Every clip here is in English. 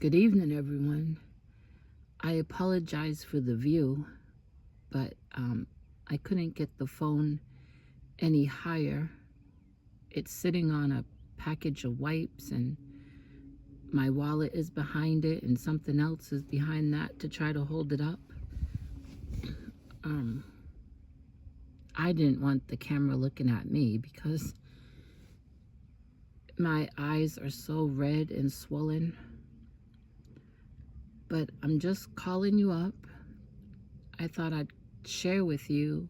Good evening, everyone. I apologize for the view, but I couldn't get the phone any higher. It's sitting on a package of wipes, and my wallet is behind it, and something else is behind that to try to hold it up. I didn't want the camera looking at me because my eyes are so red and swollen. But I'm just calling you up. I thought I'd share with you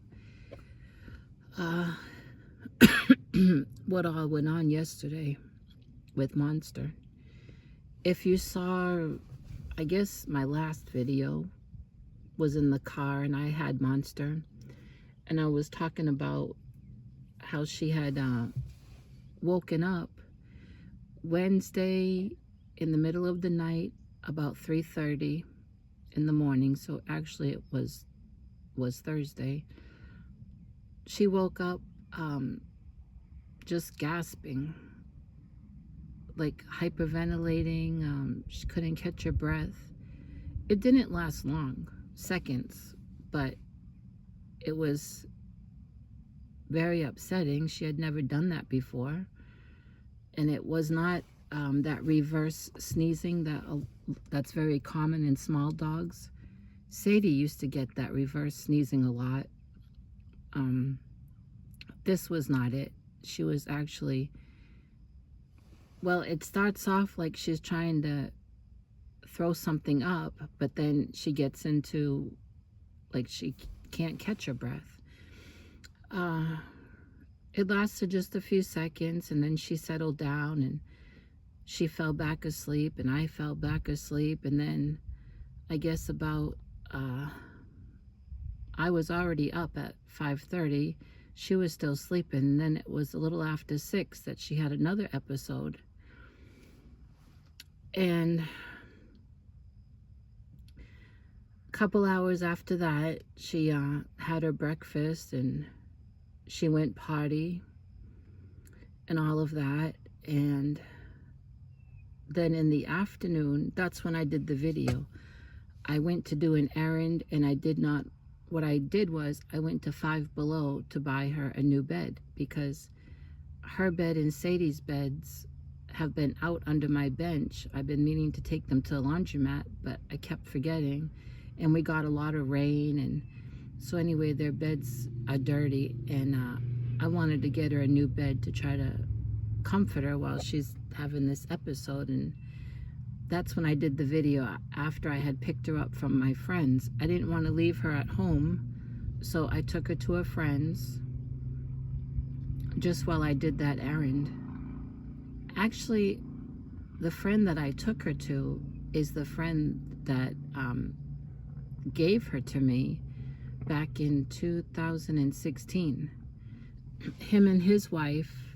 what all went on yesterday with Monster. If you saw, I guess my last video was in the car and I had Monster, and I was talking about how she had woken up Wednesday in the middle of the night about 3:30 in the morning. So actually it was Thursday. She woke up just gasping, like hyperventilating. She couldn't catch her breath. It didn't last long, seconds, but it was very upsetting. She had never done that before, and it was not that reverse sneezing that's very common in small dogs. Sadie used to get that reverse sneezing a lot. This was not it. She was actually, well, it starts off like she's trying to throw something up, but then she gets into, like, she can't catch her breath. It lasted just a few seconds, and then she settled down and she fell back asleep, and I fell back asleep. And then I guess about I was already up at 5:30. She was still sleeping, and then it was a little after 6 that she had another episode. And a couple hours after that, she had her breakfast and she went potty and all of that. And then in the afternoon, that's when I did the video. I went to do an errand, and what I did was I went to Five Below to buy her a new bed, because her bed and Sadie's beds have been out under my bench. I've been meaning to take them to a laundromat, but I kept forgetting, and we got a lot of rain, and so anyway, their beds are dirty, and I wanted to get her a new bed to try to comfort her while she's having this episode. And that's when I did the video after I had picked her up from my friends. I didn't want to leave her at home, so I took her to her friends just while I did that errand. Actually, the friend that I took her to is the friend that gave her to me back in 2016. Him and his wife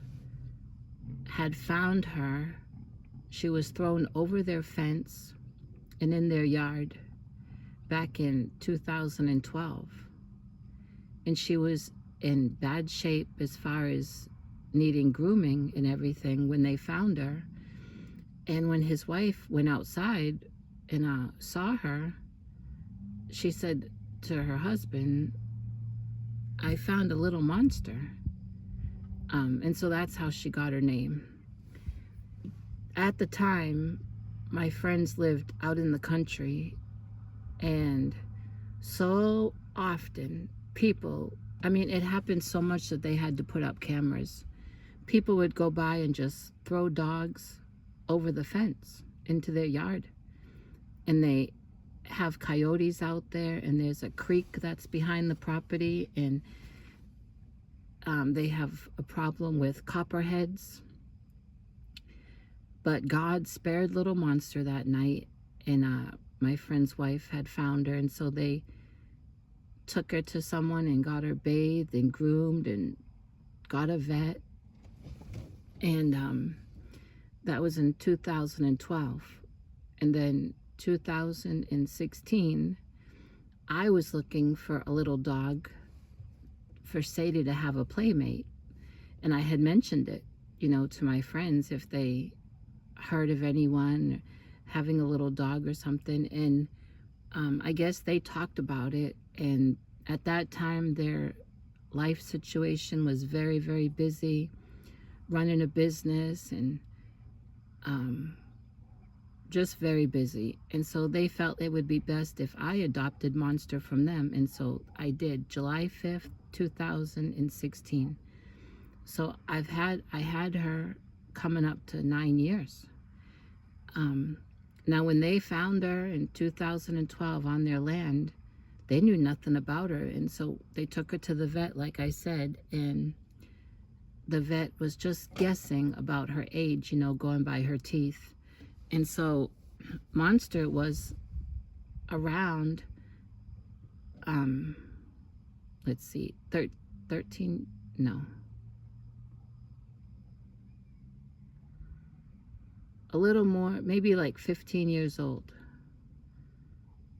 had found her. She was thrown over their fence and in their yard back in 2012. And she was in bad shape as far as needing grooming and everything when they found her. And when his wife went outside and saw her, she said to her husband, "I found a little monster." And so that's how she got her name. At the time, my friends lived out in the country, and so often people, I mean, it happened so much that they had to put up cameras. People would go by and just throw dogs over the fence into their yard. And they have coyotes out there, and there's a creek that's behind the property, and they have a problem with copperheads. But God spared little Monster that night, and my friend's wife had found her, and so they took her to someone and got her bathed and groomed and got a vet. And that was in 2012. And then 2016, I was looking for a little dog for Sadie to have a playmate. And I had mentioned it, to my friends, if they heard of anyone having a little dog or something. And I guess they talked about it, and at that time their life situation was very, very busy, running a business, and just very busy. And so they felt it would be best if I adopted Monster from them. And so I did, July 5th, 2016. So I had her coming up to 9 years. Now, when they found her in 2012 on their land, they knew nothing about her. And so they took her to the vet, like I said, and the vet was just guessing about her age, you know, going by her teeth. And so Monster was around, let's see, 13, no, a little more, maybe like 15 years old.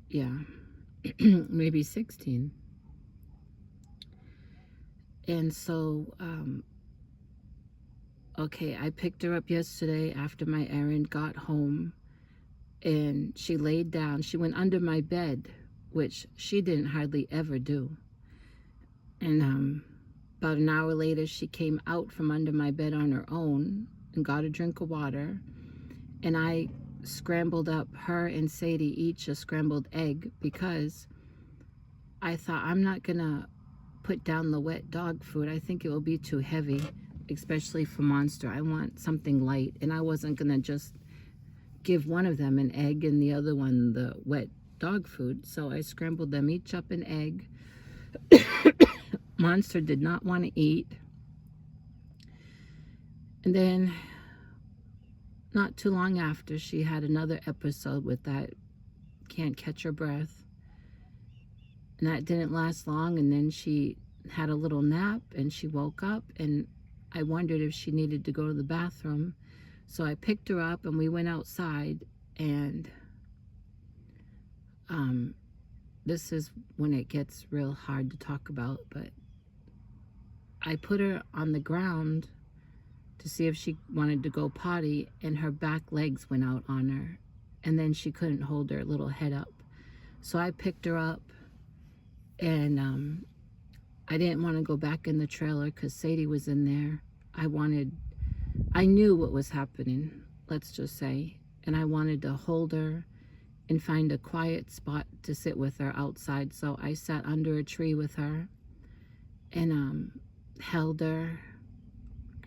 Yeah, maybe 16. And so, okay, I picked her up yesterday after my errand, got home, and she laid down. She went under my bed, which she didn't hardly ever do. And about an hour later, she came out from under my bed on her own and got a drink of water. And I scrambled up her and Sadie each a scrambled egg, because I thought, I'm not gonna put down the wet dog food. I think it will be too heavy, especially for Monster. I want something light, and I wasn't gonna just give one of them an egg and the other one the wet dog food. So I scrambled them each up an egg. Monster did not want to eat. And then not too long after, she had another episode with that can't catch her breath. And that didn't last long, and then she had a little nap and she woke up, and I wondered if she needed to go to the bathroom. So I picked her up and we went outside, and this is when it gets real hard to talk about, but I put her on the ground to see if she wanted to go potty, and her back legs went out on her, and then she couldn't hold her little head up. So I picked her up, and I didn't want to go back in the trailer because Sadie was in there. I knew what was happening, let's just say, and I wanted to hold her and find a quiet spot to sit with her outside. So I sat under a tree with her and held her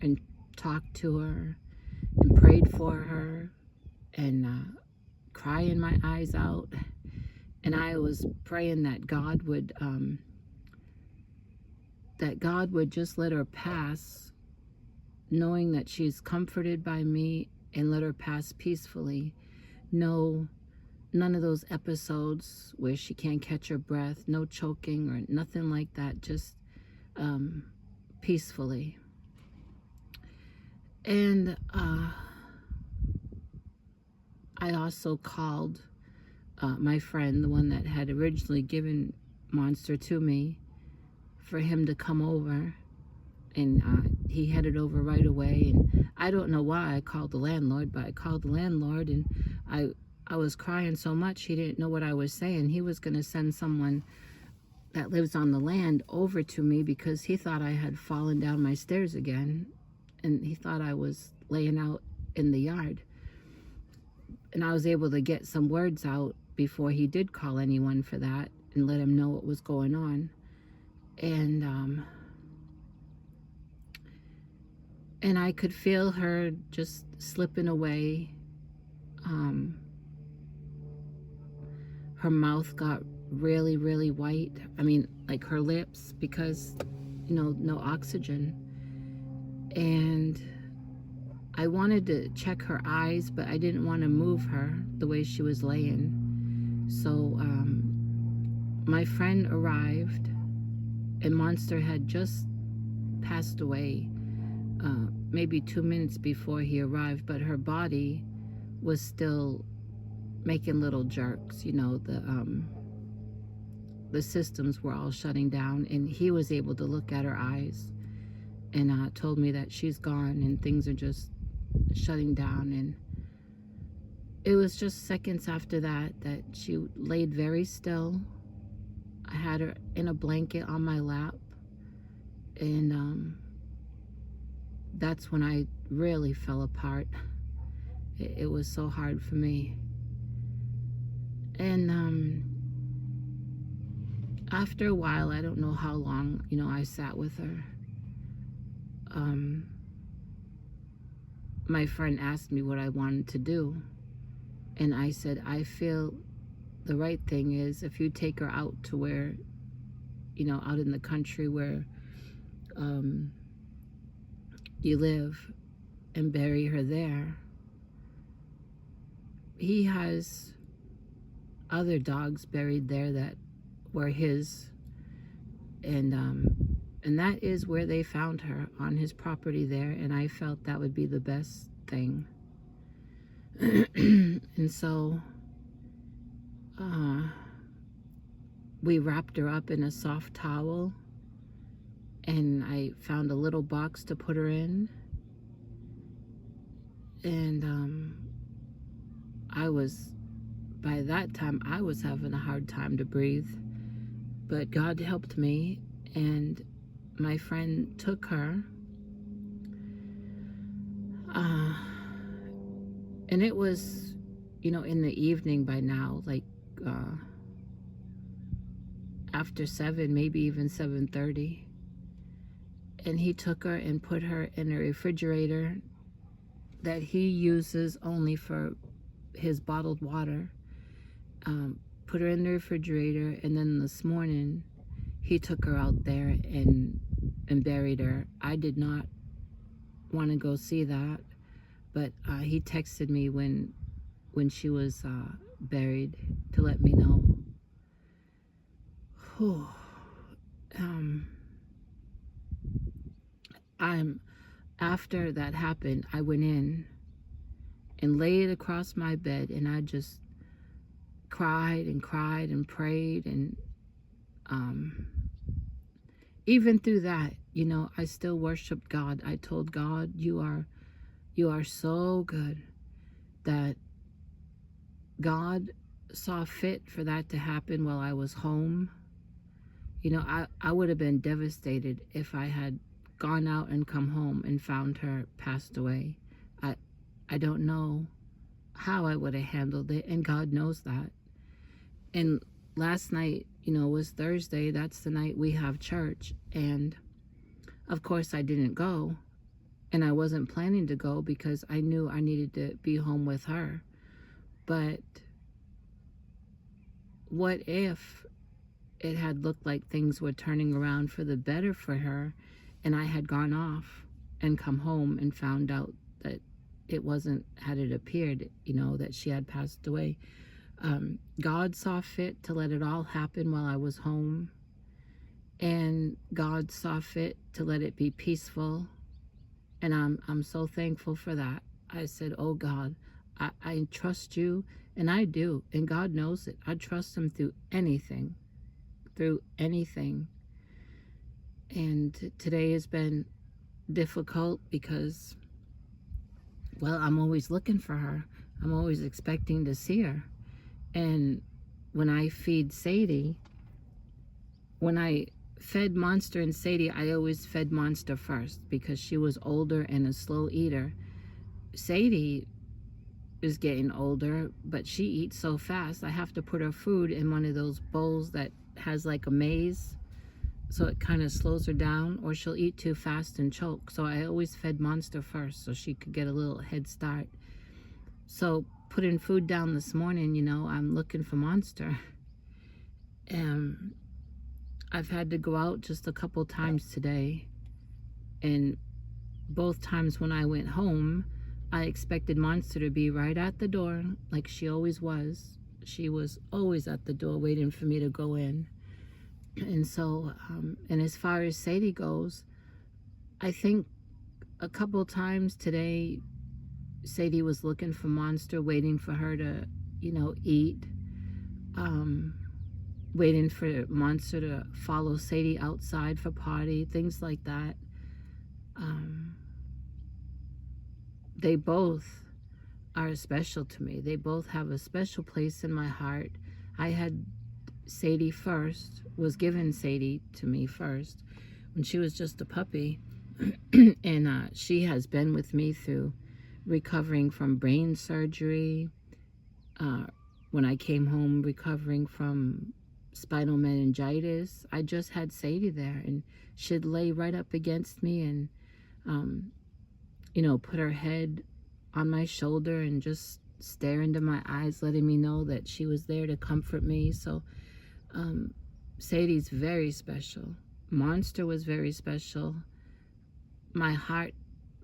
and talked to her and prayed for her and crying my eyes out. And I was praying that God would just let her pass, knowing that she's comforted by me, and let her pass peacefully. No, none of those episodes where she can't catch her breath, no choking or nothing like that, just peacefully. And I also called my friend, the one that had originally given Monster to me, for him to come over, and he headed over right away. And I don't know why I called the landlord, but I called the landlord, and I was crying so much he didn't know what I was saying. He was going to send someone that lives on the land over to me because he thought I had fallen down my stairs again, and he thought I was laying out in the yard. And I was able to get some words out before he did call anyone for that and let him know what was going on. And I could feel her just slipping away. Her mouth got really, really white. I mean, like her lips, because, you know, no oxygen. And I wanted to check her eyes, but I didn't want to move her the way she was laying. So my friend arrived, and Monster had just passed away maybe 2 minutes before he arrived, but her body was still making little jerks. You know, the systems were all shutting down, and he was able to look at her eyes and told me that she's gone and things are just shutting down. it was just seconds after that that she laid very still. I had her in a blanket on my lap, and that's when I really fell apart. It was so hard for me. And after a while, I don't know how long, I sat with her. My friend asked me what I wanted to do, and I said, I feel the right thing is if you take her out to where, out in the country where you live, and bury her there. He has other dogs buried there that were his, and that is where they found her, on his property there, and I felt that would be the best thing. And so we wrapped her up in a soft towel, and I found a little box to put her in, and by that time I was having a hard time to breathe, but God helped me, and my friend took her, and it was, in the evening by now, like after 7, maybe even 7:30, and he took her and put her in a refrigerator that he uses only for his bottled water. Put her in the refrigerator, and then this morning he took her out there and buried her. I did not want to go see that, but he texted me when she was buried to let me know. After that happened, I went in and laid across my bed, and I just cried and cried and prayed, and even through that, I still worshiped God. I told God, you are so good, that God saw fit for that to happen while I was home. I would have been devastated if I had gone out and come home and found her passed away. I don't know how I would have handled it, and God knows that. And last night, was Thursday. That's the night we have church, and of course I didn't go, and I wasn't planning to go because I knew I needed to be home with her. But what if it had looked like things were turning around for the better for her, and I had gone off and come home and found out that it wasn't, had it appeared, that she had passed away. God saw fit to let it all happen while I was home, and God saw fit to let it be peaceful, and I'm so thankful for that. I said, oh God, I trust you, and I do, and God knows it. I trust him through anything. And today has been difficult because, well, I'm always looking for her. I'm always expecting to see her. And when I feed Sadie, when I fed Monster and Sadie, I always fed Monster first because she was older and a slow eater. Sadie is getting older, but she eats so fast. I have to put her food in one of those bowls that has like a maze, so it kind of slows her down, or she'll eat too fast and choke. So I always fed Monster first so she could get a little head start. So putting food down this morning, I'm looking for Monster. I've had to go out just a couple times today, and both times when I went home, I expected Monster to be right at the door like she always was. She was always at the door waiting for me to go in. And so, and as far as Sadie goes, I think a couple times today, Sadie was looking for Monster, waiting for her to, eat, waiting for Monster to follow Sadie outside for potty, things like that. They both are special to me. They both have a special place in my heart. I had Sadie first, was given Sadie to me first when she was just a puppy. And she has been with me through recovering from brain surgery, when I came home recovering from spinal meningitis. I just had Sadie there, and she'd lay right up against me and, you know, put her head on my shoulder and just stare into my eyes, letting me know that she was there to comfort me. So Sadie's very special. Monster was very special. My heart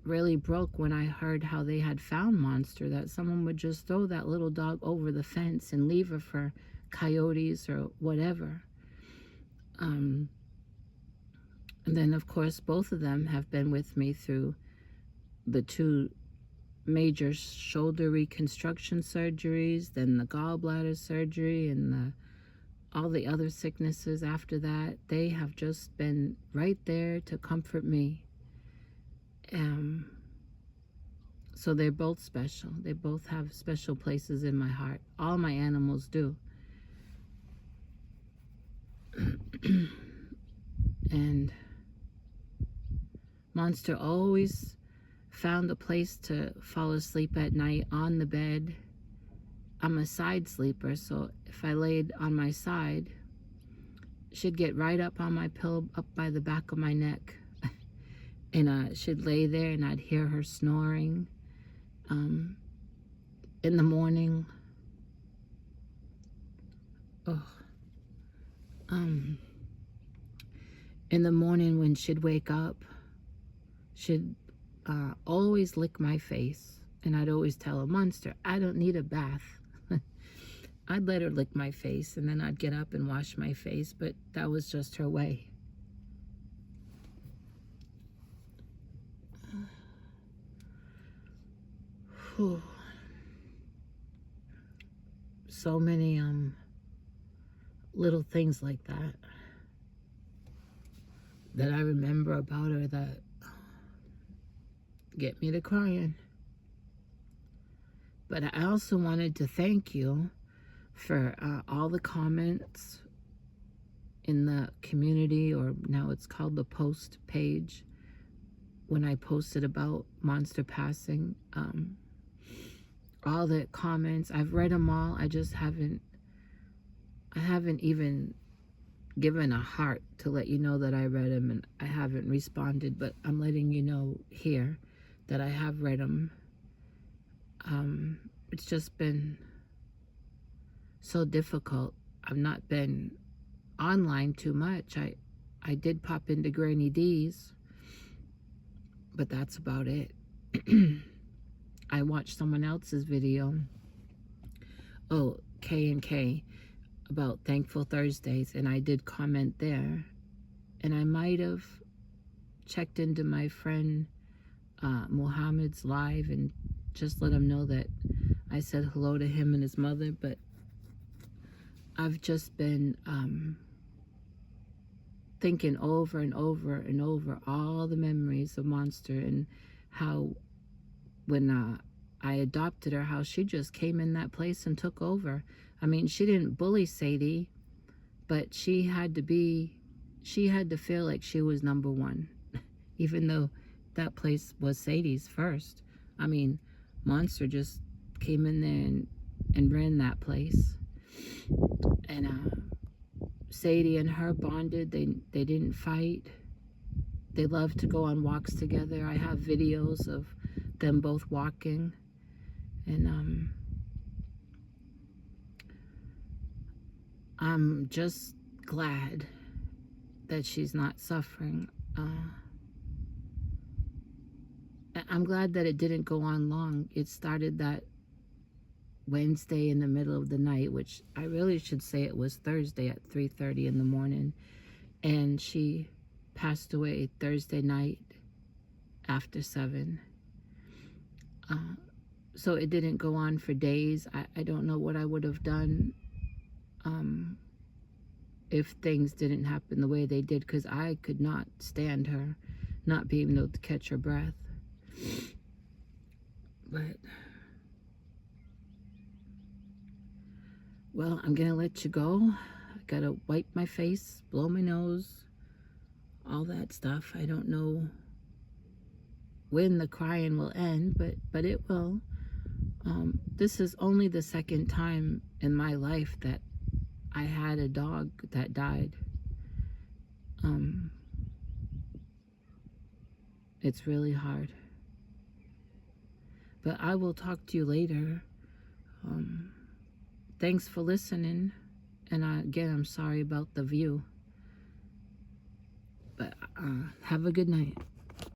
really broke when I heard how they had found Monster, that someone would just throw that little dog over the fence and leave her for coyotes or whatever. And then, of course, both of them have been with me through the 2 major shoulder reconstruction surgeries, then the gallbladder surgery, and all the other sicknesses after that. They have just been right there to comfort me. So they're both special. They both have special places in my heart. All my animals do. And Monster always found a place to fall asleep at night on the bed. I'm a side sleeper, so if I laid on my side, she'd get right up on my pillow, up by the back of my neck. And she'd lay there, and I'd hear her snoring. In the morning, in the morning when she'd wake up, she'd always lick my face. And I'd always tell her, Monster, I don't need a bath. I'd let her lick my face, and then I'd get up and wash my face, but that was just her way. Whew. So many little things like that I remember about her that get me to crying. But I also wanted to thank you for all the comments in the community, or now it's called the post page, when I posted about Monster passing. All the comments, I've read them all. I haven't even given a heart to let you know that I read them, and I haven't responded, but I'm letting you know here that I have read them. It's just been so difficult. I've not been online too much. I did pop into Granny D's, but that's about it. I watched someone else's video, K&K, about Thankful Thursdays, and I did comment there. And I might have checked into my friend Muhammad's live and just let him know that I said hello to him and his mother, but I've just been thinking over and over and over all the memories of Monster, and how when I adopted her, how she just came in that place and took over. I mean, she didn't bully Sadie, but she had to feel like she was number one, even though that place was Sadie's first. I mean, Monster just came in there and ran that place. And Sadie and her bonded. They didn't fight. They loved to go on walks together. I have videos of them both walking. And I'm just glad that she's not suffering. I'm glad that it didn't go on long. It started that Wednesday in the middle of the night, which I really should say it was Thursday at 3:30 in the morning. And she passed away Thursday night after 7. So it didn't go on for days. I don't know what I would have done if things didn't happen the way they did, because I could not stand her not being able to catch her breath. But Well, I'm gonna let you go. I gotta wipe my face, blow my nose, all that stuff. I don't know when the crying will end, but it will. This is only the second time in my life that I had a dog that died. Um, it's really hard. But I will talk to you later. Thanks for listening. And again, I'm sorry about the view. But have a good night.